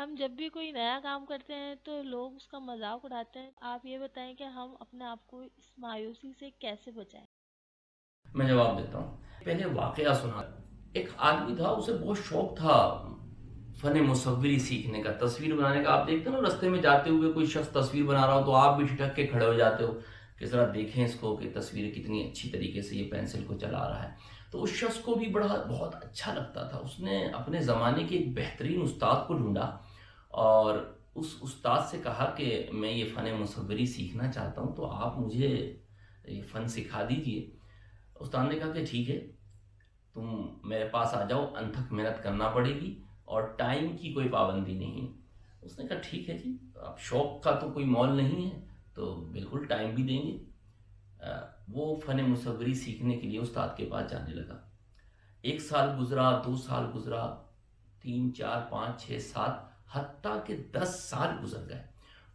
ہم جب بھی کوئی نیا کام کرتے ہیں تو لوگ اس کا مذاق اڑاتے ہیں. آپ یہ بتائیں کہ ہم اپنے آپ کو اس مایوسی سے کیسے بچائیں؟ میں جواب دیتا ہوں. پہلے واقعہ سنا. ایک آدمی تھا، اسے بہت شوق تھا فن مصوری سیکھنے کا، تصویر بنانے کا. آپ دیکھتے ہیں نا رستے میں جاتے ہوئے کوئی شخص تصویر بنا رہا ہو تو آپ بھی ٹھٹک کے کھڑے ہو جاتے ہو کہ ذرا دیکھیں اس کو کہ تصویر کتنی اچھی طریقے سے یہ پینسل کو چلا رہا ہے. تو اس شخص کو بھی بہت اچھا لگتا تھا. اس نے اپنے زمانے کے ایک بہترین استاد کو ڈھونڈا اور اس استاد سے کہا کہ میں یہ فن مصوری سیکھنا چاہتا ہوں، تو آپ مجھے یہ فن سکھا دیجئے. استاد نے کہا کہ ٹھیک ہے، تم میرے پاس آ جاؤ، انتھک محنت کرنا پڑے گی اور ٹائم کی کوئی پابندی نہیں. اس نے کہا ٹھیک ہے جی، اب شوق کا تو کوئی مول نہیں ہے تو بالکل ٹائم بھی دیں گے. وہ فن مصوری سیکھنے کے لیے استاد کے پاس جانے لگا. 1 سال گزرا، 2 سال گزرا، 3 4 5 6 7 حتیٰ کہ 10 سال گزر گئے.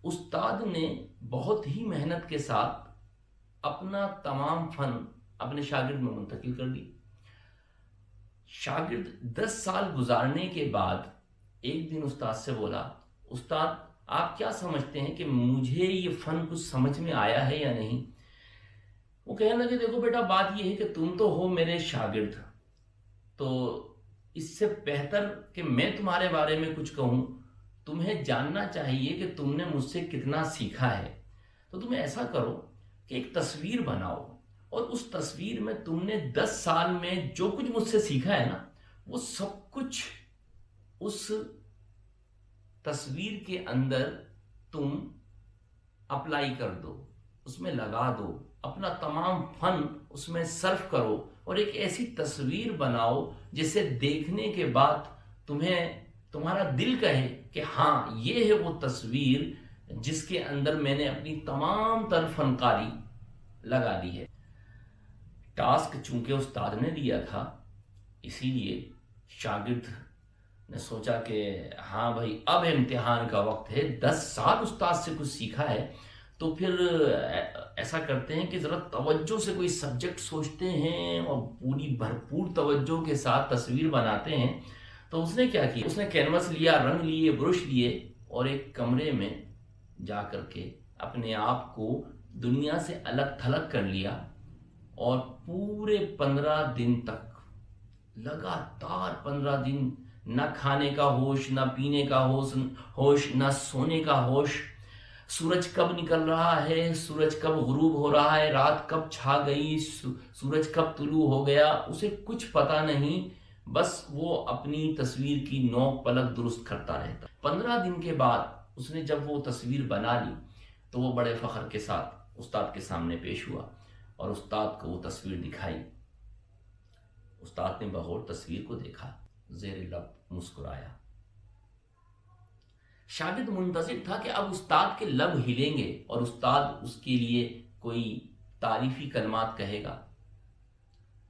استاد نے بہت ہی محنت کے ساتھ اپنا تمام فن اپنے شاگرد میں منتقل کر دی. شاگرد 10 سال گزارنے کے بعد ایک دن استاد سے بولا، استاد آپ کیا سمجھتے ہیں کہ مجھے یہ فن کچھ سمجھ میں آیا ہے یا نہیں؟ وہ کہنے لگے دیکھو بیٹا، بات یہ ہے کہ تم تو ہو میرے شاگرد، تو اس سے بہتر کہ میں تمہارے بارے میں کچھ کہوں، تمہیں جاننا چاہیے کہ تم نے مجھ سے کتنا سیکھا ہے. تو تم ایسا کرو کہ ایک تصویر بناؤ اور اس تصویر میں تم نے 10 سال میں جو کچھ مجھ سے سیکھا ہے نا، وہ سب کچھ اس تصویر کے اندر تم اپلائی کر دو، اس میں لگا دو، اپنا تمام فن اس میں صرف کرو اور ایک ایسی تصویر بناؤ جسے دیکھنے کے بعد تمہارا دل کہے کہ ہاں یہ ہے وہ تصویر جس کے اندر میں نے اپنی تمام تر فنکاری لگا دی ہے. ٹاسک چونکہ استاد نے دیا تھا، اسی لیے شاگرد نے سوچا کہ ہاں بھائی اب امتحان کا وقت ہے، 10 سال استاد سے کچھ سیکھا ہے تو پھر ایسا کرتے ہیں کہ ذرا توجہ سے کوئی سبجیکٹ سوچتے ہیں اور پوری بھرپور توجہ کے ساتھ تصویر بناتے ہیں. تو اس نے کیا کیا، اس نے کینوس لیا، رنگ لیے، برش لیے اور ایک کمرے میں جا کر کے اپنے آپ کو دنیا سے الگ تھلگ کر لیا اور پورے 15 دن تک، لگاتار 15 دن، نہ کھانے کا ہوش، نہ پینے کا ہوش، نہ سونے کا ہوش. سورج کب نکل رہا ہے، سورج کب غروب ہو رہا ہے، رات کب چھا گئی، سورج کب طلوع ہو گیا، اسے کچھ پتا نہیں. بس وہ اپنی تصویر کی نوک پلک درست کرتا رہتا. 15 دن کے بعد اس نے جب وہ تصویر بنا لی تو وہ بڑے فخر کے ساتھ استاد کے سامنے پیش ہوا اور استاد کو وہ تصویر دکھائی. استاد نے بغور تصویر کو دیکھا، زیر لب مسکرایا. شاگرد منتظر تھا کہ اب استاد کے لب ہلیں گے اور استاد اس کے لیے کوئی تعریفی کلمات کہے گا،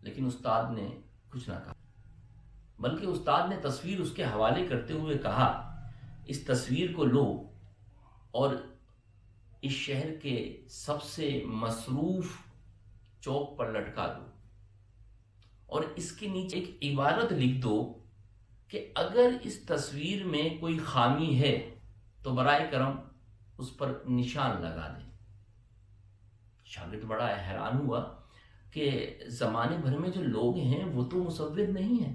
لیکن استاد نے کچھ نہ کہا، بلکہ استاد نے تصویر اس کے حوالے کرتے ہوئے کہا، اس تصویر کو لو اور اس شہر کے سب سے مصروف چوک پر لٹکا دو اور اس کے نیچے ایک عبارت لکھ دو کہ اگر اس تصویر میں کوئی خامی ہے تو برائے کرم اس پر نشان لگا دیں. شاگرد بڑا حیران ہوا کہ زمانے بھر میں جو لوگ ہیں وہ تو مصور نہیں ہیں،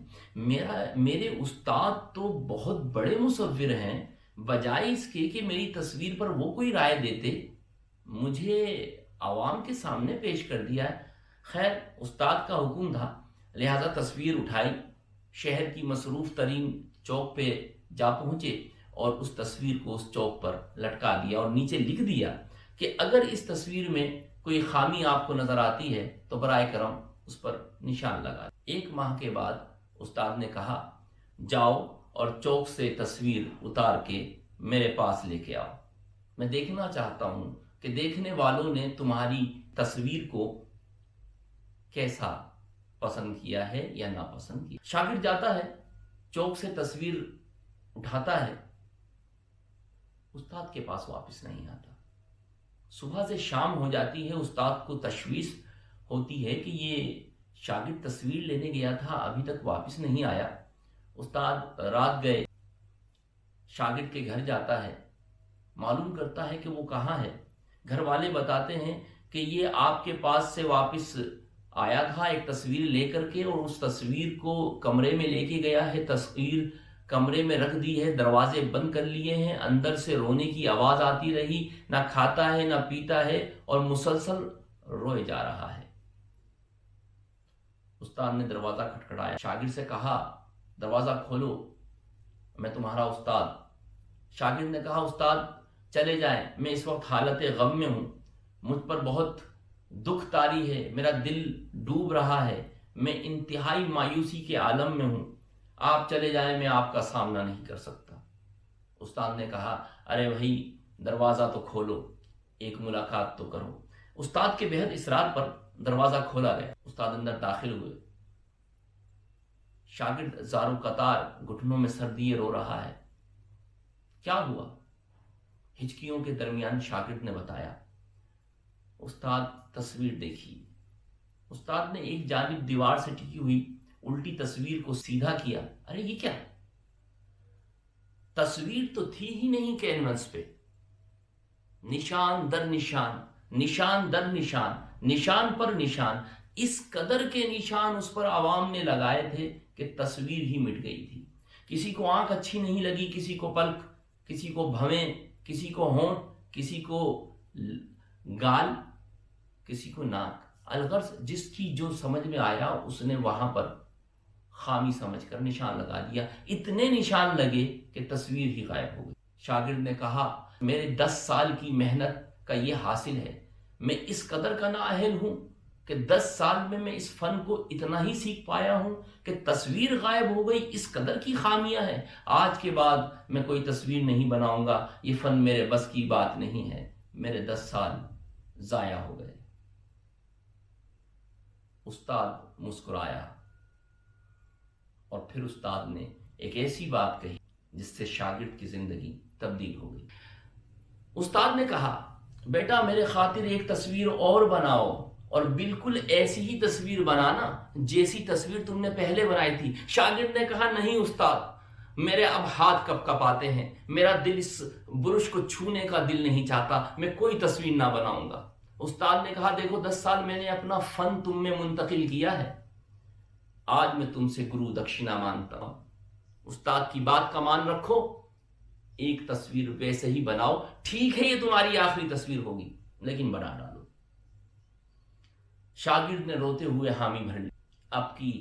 میرے استاد تو بہت بڑے مصور ہیں، بجائے اس کے کہ میری تصویر پر وہ کوئی رائے دیتے، مجھے عوام کے سامنے پیش کر دیا ہے. خیر استاد کا حکم تھا، لہذا تصویر اٹھائی، شہر کی مصروف ترین چوک پہ جا پہنچے اور اس تصویر کو اس چوک پر لٹکا دیا اور نیچے لکھ دیا کہ اگر اس تصویر میں کوئی خامی آپ کو نظر آتی ہے تو برائے کرم اس پر نشان لگا دیں. 1 ماہ کے بعد استاد نے کہا، جاؤ اور چوک سے تصویر اتار کے میرے پاس لے کے آؤ، میں دیکھنا چاہتا ہوں کہ دیکھنے والوں نے تمہاری تصویر کو کیسا پسند کیا ہے یا ناپسند کیا. شاگرد جاتا ہے، چوک سے تصویر اٹھاتا ہے، استاد کے پاس واپس نہیں آتا. صبح سے شام ہو جاتی ہے، استاد کو تشویش ہوتی ہے کہ یہ شاگرد تصویر لینے گیا تھا ابھی تک واپس نہیں آیا. استاد رات گئے، شاگرد کے گھر جاتا ہے، معلوم کرتا ہے کہ وہ کہاں ہے۔ گھر والے بتاتے ہیں کہ یہ آپ کے پاس سے واپس آیا تھا ایک تصویر لے کر کے، اور اس تصویر کو کمرے میں لے کے گیا ہے، تصویر کمرے میں رکھ دی ہے، دروازے بند کر لیے ہیں، اندر سے رونے کی آواز آتی رہی، نہ کھاتا ہے نہ پیتا ہے اور مسلسل روئے جا رہا ہے۔ استاد نے دروازہ کھٹکھٹایا، شاگرد سے کہا دروازہ کھولو، میں تمہارا استاد۔ شاگرد نے کہا استاد چلے جائیں، میں اس وقت حالت غم میں ہوں، مجھ پر بہت دکھ طاری ہے، میرا دل ڈوب رہا ہے، میں انتہائی مایوسی کے عالم میں ہوں، آپ چلے جائیں، میں آپ کا سامنا نہیں کر سکتا۔ استاد نے کہا ارے بھائی دروازہ تو کھولو، ایک ملاقات تو کرو۔ استاد کے بہت اصرار پر دروازہ کھولا گیا، استاد اندر داخل ہوئے۔ شاگرد زارو قطار گھٹنوں میں سر دیے رو رہا ہے۔ کیا ہوا؟ ہچکیوں کے درمیان شاگرد نے بتایا استاد تصویر دیکھی۔ استاد نے ایک جانب دیوار سے ٹکی ہوئی الٹی تصویر کو سیدھا کیا۔ ارے یہ کیا؟ تصویر تو تھی ہی نہیں کینوس پہ، نشان در نشان، نشان در نشان، نشان پر نشان، اس قدر کے نشان اس پر عوام نے لگائے تھے کہ تصویر ہی مٹ گئی تھی۔ کسی کو آنکھ اچھی نہیں لگی، کسی کو پلک، کسی کو بھویں، کسی کو ہونٹ، کسی کو گال، کسی کو ناک۔ الغرض جس کی جو سمجھ میں آیا اس نے وہاں پر خامی سمجھ کر نشان لگا دیا۔ اتنے نشان لگے کہ تصویر ہی غائب ہو گئی۔ شاگرد نے کہا میرے 10 سال کی محنت کا یہ حاصل ہے، میں اس قدر کا نااہل ہوں کہ 10 سال میں میں اس فن کو اتنا ہی سیکھ پایا ہوں کہ تصویر غائب ہو گئی، اس قدر کی خامیاں ہیں۔ آج کے بعد میں کوئی تصویر نہیں بناؤں گا، یہ فن میرے بس کی بات نہیں ہے، میرے 10 سال ضائع ہو گئے۔ استاد مسکرایا اور پھر استاد نے ایک ایسی بات کہی جس سے شاگرد کی زندگی تبدیل ہو گئی۔ استاد نے کہا بیٹا میرے خاطر ایک تصویر اور بناؤ، اور بالکل ایسی ہی تصویر بنانا جیسی تصویر تم نے پہلے بنائی تھی۔ شاگرد نے کہا نہیں استاد، میرے اب ہاتھ کپ کپ آتے ہیں، میرا دل اس برش کو چھونے کا دل نہیں چاہتا، میں کوئی تصویر نہ بناؤں گا۔ استاد نے کہا دیکھو 10 سال میں نے اپنا فن تم میں منتقل کیا ہے، آج میں تم سے گرو دکشنا مانگتا ہوں، استاد کی بات کا مان رکھو، ایک تصویر ویسے ہی بناؤ، ٹھیک ہے یہ تمہاری آخری تصویر ہوگی لیکن بنا ڈالو۔ شاگرد نے روتے ہوئے حامی بھر لی، اب کی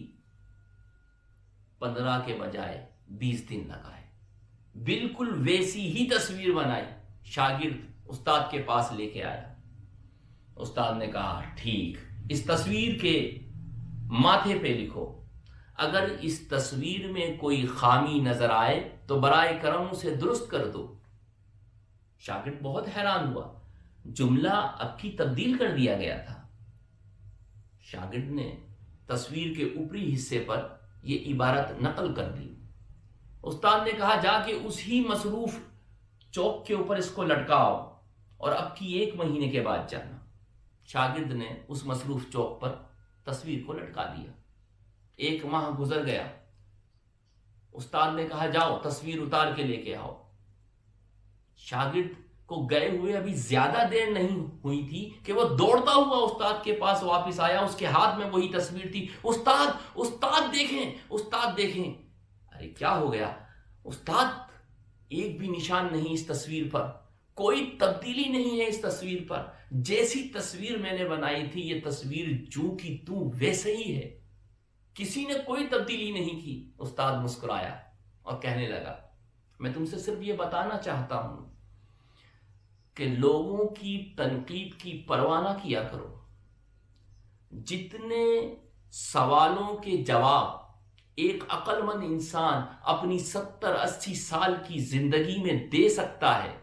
15 کے بجائے 20 دن لگائے، بالکل ویسی ہی تصویر بنائی۔ شاگرد استاد کے پاس لے کے آیا، استاد نے کہا ٹھیک، اس تصویر کے ماتھے پہ لکھو، اگر اس تصویر میں کوئی خامی نظر آئے تو برائے کرم اسے درست کر دو۔ شاگرد بہت حیران ہوا، جملہ اب کی تبدیل کر دیا گیا تھا۔ شاگرد نے تصویر کے اوپری حصے پر یہ عبارت نقل کر دی۔ استاد نے کہا جا کے اسی مصروف چوک کے اوپر اس کو لٹکاؤ اور اب کی 1 مہینے کے بعد جانا۔ شاگرد نے اس مصروف چوک پر تصویر کو لٹکا دیا۔ 1 ماہ گزر گیا، استاد نے کہا جاؤ تصویر اتار کے لے کے آؤ۔ شاگرد کو گئے ہوئے ابھی زیادہ دیر نہیں ہوئی تھی کہ وہ دوڑتا ہوا استاد کے پاس واپس آیا، اس کے ہاتھ میں وہی تصویر تھی۔ استاد استاد دیکھیں، استاد دیکھیں۔ ارے کیا ہو گیا؟ استاد ایک بھی نشان نہیں اس تصویر پر، کوئی تبدیلی نہیں ہے اس تصویر پر، جیسی تصویر میں نے بنائی تھی یہ تصویر جو کی تو ویسے ہی ہے، کسی نے کوئی تبدیلی نہیں کی۔ استاد مسکرایا اور کہنے لگا میں تم سے صرف یہ بتانا چاہتا ہوں کہ لوگوں کی تنقید کی پرواہ نہ کیا کرو، جتنے سوالوں کے جواب ایک عقل مند انسان اپنی 70-80 سال کی زندگی میں دے سکتا ہے،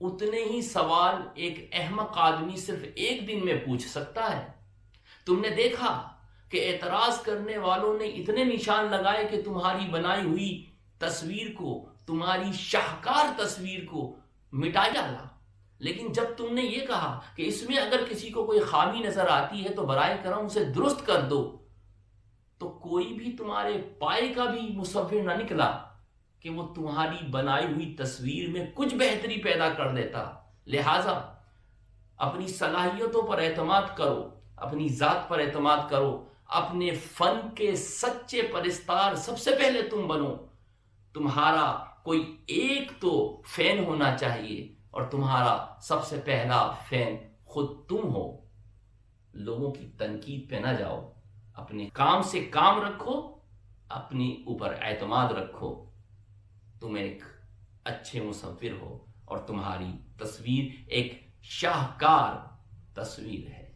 اتنے ہی سوال ایک احمق آدمی صرف 1 دن میں پوچھ سکتا ہے۔ تم نے دیکھا کہ اعتراض کرنے والوں نے اتنے نشان لگائے کہ تمہاری بنائی ہوئی تصویر کو، تمہاری شاہکار تصویر کو مٹا ڈالا، لیکن جب تم نے یہ کہا کہ اس میں اگر کسی کو کوئی خامی نظر آتی ہے تو برائے کرم اسے درست کر دو، تو کوئی بھی تمہارے پائے کا بھی مصور نہ نکلا۔ کہ وہ تمہاری بنائی ہوئی تصویر میں کچھ بہتری پیدا کر دیتا. لہٰذا اپنی صلاحیتوں پر اعتماد کرو، اپنی ذات پر اعتماد کرو، اپنے فن کے سچے پرستار سب سے پہلے تم بنو. تمہارا کوئی ایک تو فین ہونا چاہیے، اور تمہارا سب سے پہلا فین خود تم ہو. لوگوں کی تنقید پہ نہ جاؤ، اپنے کام سے کام رکھو، اپنی اوپر اعتماد رکھو. تم ایک اچھے مصور ہو، اور تمہاری تصویر ایک شاہکار تصویر ہے.